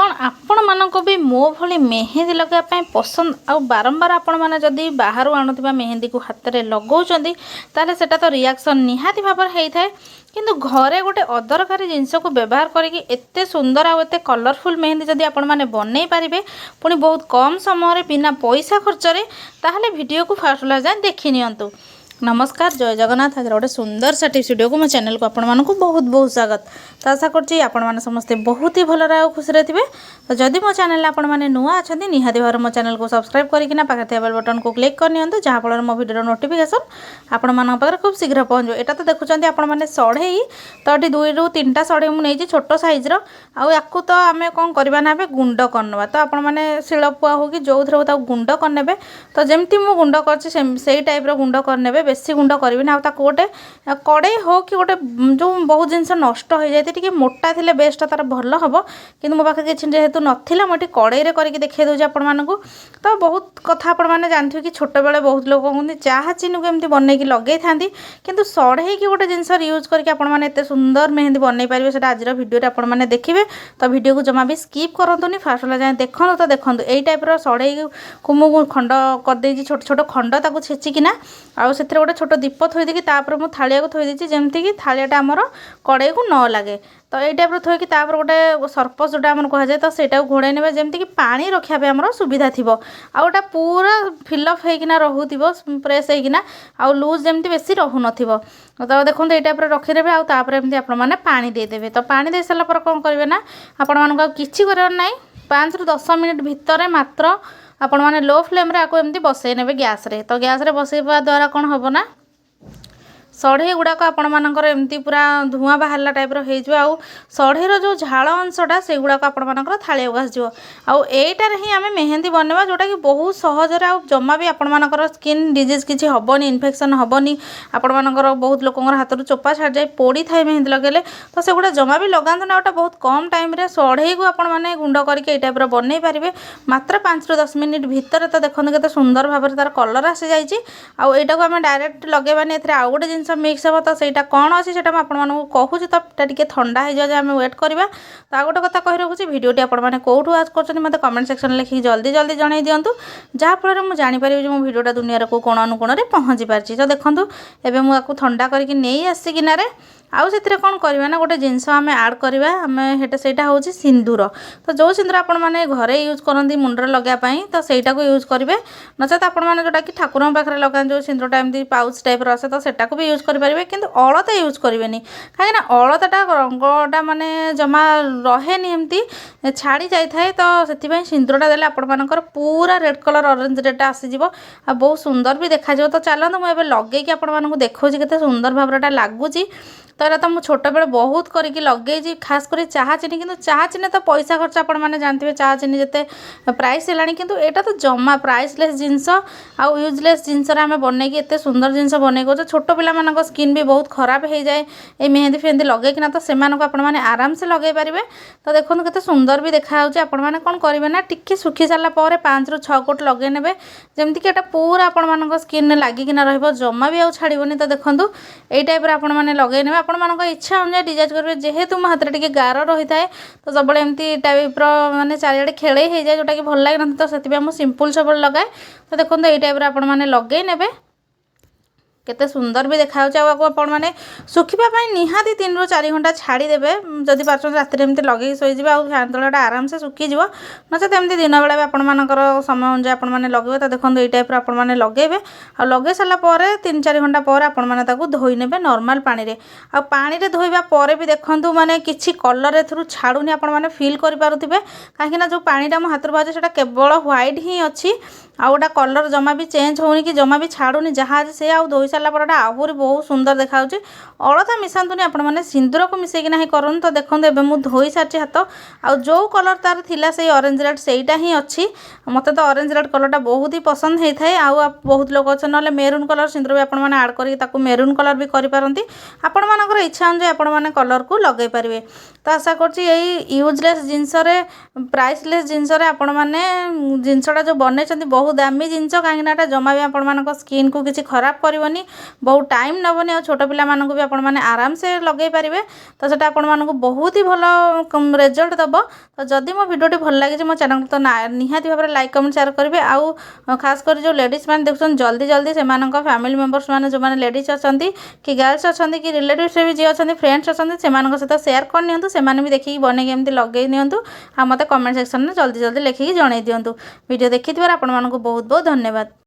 कौन आपण मानक भी मो भली मेहंदी लगाइबा पसंद आ बारंबार आपण मैंने जदि बाहर आणुवा मेहंदी को हाथ में लगाउछंती ताले सेटा तो रिएक्शन निहाती भाव होता है किंतु घरे गोटे अदरकारी जिनस को व्यवहार करके एते सुंदर आ एते कलरफुल मेहंदी जदि आपण मैंने बनई पारे पुणी बहुत कम समय बिना पैसा खर्च ताहले वीडियो को फास्ट लास्ट जाए देखि नियंतु। नमस्कार जय जगन्नाथ आगे गोटे सुंदर सा टिप्स वीडियो को मो चैनल को आपण मानक बहुत बहुत स्वागत। तो आशा करछि आपण माने समस्ते बहुत ही भल रहा खुशी रे थिबे। तो जदि मो चैनल आपण माने नुआ अछंती निहाती भाव मो चैनल को सब्सक्राइब करिकिना पाखे बेल बटन को क्लिक कर नियंतु जहाँ फल मो वीडियो नोटिफिकेशन आपण मान पाखे खूब शीघ्र पहुँच। एटा तो देखुचंती आपण माने सढ़ई तो ये 2 ରୁ 3टा सढ़ई मु नेछि छोट साइज रो आउ याकू तो आमे कोन करबा ना गुंड करनवा। तो आपण माने शिलपुआ हो कि जो थरे गुंड करनेबे। तो जेमती मु गुंड करछि सेही टाइप रो गुंड करनेबे बेसी गुंड करबी ना। ताको गोटे कड़े हो कि गोटे जो बहुत जिनस नष्ट हो जाए टी मोटा थिले बेस्ट तार भल हम कि मो पाखे किसी जेहेतु नाला मुझे कड़े करके देखा दूसरी आपण मानक। तो बहुत कथा आपण मैंने जानते कि छोट बेले बहुत लोग कहते चाहा चीनी को एमती बनईकी लगे था कि सढ़े कि गोटे जिनस यूज करके आपण मैंने एत सुंदर मेहंदी बनई पारे से आज वीडियो आपण मैंने देखिए। तो वीडियो को जमा भी स्किप करतुनि फास्ट वाला जाए देखो। तो देखो यही टाइप सढ़े को मुझे खंड करदे छोट छोट खंड ताको छेचिकिना आउ से गोटे छोट दीप थोई देकी तापर मु थालिया को थोई देछि जेमती कि थालियाटा आमर कड़े को न लागे। तो यही टाइप थोइकी तापर गोटे सरपस जोटा आमर कह जाए तो सेटा घोड़ाई ने जेमती कि पानी रखिया आमर सुविधा थिबो आ गोटा पूरा फिलअप होइकिना रहुथिबो प्रेस होइकिना आ लूज जेमती बेसी रहु नथिबो। तो देखो यही टाइप रखिदेबे आ तापर एमती आपण माने पानी दे देबे। तो पानी दे साला पर कोन करबे ना आपण मानको किछि करर नै 5 ରୁ 10 मिनिट भितर मात्र आपण माने लो फ्लेम रे आको एमती बसई नेबे गैस रे। तो गैस रे बसईबा द्वारा कोन होबो ना सढ़े गुड़ाक आपण मानकर एमती पूरा धुआं बाहरला टाइप रो हेजो आउ सढ़ेर जो झाल अंशटा से गुड़ाक आपण मानकर थालिया आसजिवो आउ एटार ही आमे मेहंदी बनेबा जोटा कि बहुत सहज रे आउ जम्मा भी आपण मानकर स्किन डिजीज किछि हबनी इन्फेक्शन हबनी। आपण मानकर बहुत लोकंर हाथ चोपा छाड़ जाए पोड़ी थाए मेहंदी लगेले तो से गुड़ा जमा भी लगांत ना गोटा बहुत कम टाइम रे सढ़े को आपण माने गुंड करके टाइप रो बनई पारिबे मात्र 5 ରୁ 10 मिनिट भितर। तो देखो केते सुंदर भाव तार कलर आसी जाइछि आउ एटा को आमे डायरेक्ट लगेबानी एथरे आउ गोटे जिनस मिक्स हे। तो सहीटा कौन अच्छी से कहूँ तो टे ठंडा हो जाए आम वेट करवा। तो आ गोटे कथा कही रखुच्छी भिडियोटी आपने कौटू आज कर मत कमेंट सेक्शन लिखिक जल्दी जल्दी जन दिंतु जहाँफल मुझे जानीपारि मो भिडियोटा दुनिया को कोण अनुकोण में पहुँची पार्टी। तो देखो एवं मुझे ठंडा करके नहीं आसी किनारे आउ से कौन करवा ना गोटे जिनस आम आड करवा आम सेटा हूँ सिंदूर। तो जो सिंदूर आपण मैंने घरे यूज करती मुंडर लगाई तो सहीटा को यूज करेंगे नचेत आपण मैंने जोटा कि ठाकुर पाखे लगा जो सिंदूरटा एमती पाउच टाइप रसे तो सेटा को भी यूज करेंगे कि अलता यूज करेंगे कहीं अलताटा रंगटा माने जमा रहे एमती छाड़ी जाए। तो से सिंदूरटा देले आपण मानकर पूरा रेड कलर ऑरेंज रेडटा आसीज आ बहुत सुंदर भी देखा। तो चलते मुझे लगे आपण मानक देखा केते सुंदर भावटा लगुच। तो यहाँ तो मुझे छोट बेले बहुत करके लगे खास कर चाहा चीनी कि चाहा चीनी तो पैसा खर्च आपण मैंने जानते चाहा चीनी जिते प्राइस है कि यहाँ तो जमा प्राइसलेस जिनस आउ यूजलेस जिनस आम बनईकी एत सुंदर जिनस बनई कौ छोट पिला स्किन भी बहुत खराब हो जाए ये मेहंदी फेहंदी लगेकिना। तो से मैंने आराम से लगे पारे। तो देखो केते सुंदर भी देखा आपण मैंने कौन करेंगे ना टिके सुखी सारा 5 ରୁ 6 कोट लगे ने जमती कि पूरा आपण स्किन लगिकिना जमा भी आउ छाड़बनी। तो देखो यही टाइप आपण मैंने लगे ने आपण मान इच्छा अनुसार डिजाइन करेंगे जेहेतु मो हाथ में गार रही है तो सब एमती टाइप माने चारिड़े खेले हो जाए जोटा कि भल लगे ना। तो से सिंपल सब लगाए। तो देखो यही टाइप आपण मैंने लगे ने केते सुंदर भी देखा आपण मैंने सुखापी निहाती 3 ରୁ 4 घंटा छाड़देवे जदि पार्छ राति एमती लगे शोजे आ फैन तलटा आराम से सुखीज नचेत एमती दिन बेला आपर समय अनुसार आपण मैंने लगे। तो देखो यही टाइप आपण मैंने लगेबे आ लगे सारापर 3-4 घंटा पर आपण मैंने धोई ने नॉर्मल पानी रे आ पानी रे धोइबा पर भी देखंतु माने किछि कलर एथरु छाड़ुनी आपण मैंने फील करि पारुथिबे काहेकि जो पानीटा मो हाथ बाजे सेटा केवल व्हाइट ही अच्छी आ गोटा कलर जमा भी चेंज होनी कि जमा भी छाड़ुनी जहाँ से आ धोई सारा पर आहरी बहुत सुंदर देखा अलता मिसातुनि आपण मैंने सिंदूर को मिसेकी ना कर। तो देखो एवं मुझे धोई सारी हाथ आ जो कलर तार थिला से ऑरेंज रेड सेटा ही अच्छी मत तो ऑरेंज रेड कलरटा बहुत ही पसंद होता है। आ बहुत लोग अच्छे ना मेरून कलर सिंदूर भी आपण मैंने आड कर मेरून कलर भी करें आपण मानकर इच्छा अनुसार आपण मैंने कलर को लगे पारे। तो आशा करछि यही यूजलेस जिनस प्राइसलेस जिनस आपण मैंने जिनसटा जो बनई बहुत बहुत दामी जिनस कहीं जमा भी आपण स्किन को किसी खराब करनी बहुत टाइम नबनी और छोट पिला मानक भी आपण मैंने आराम से लगे पारे तो सेटा आपण मानक बहुत ही भल रिजल्ट दब। तो जदि मो भिडियोटी भल लगे मो चैनल तो निहाती भाव में लाइक कमेंट शेयर करेंगे। आउ खास कर जो लेडीज मैंने देखुन जल्दी जल्दी से फैमिली मेंबर्स मैंने जो मैंने लेडीज अच्छा कि गर्ल्स अच्छा कि रिलेटिव्स भी जी अच्छा फ्रेंड्स अच्छा से सहित सेयार कर नियंतु से भी देखिए बनई एमती लगे नियंतु आ मते कमेंट सेक्शन में जल्दी जल्दी लिखिकी जणाई दिंतु। वीडियो देखि आपण बहुत बहुत धन्यवाद।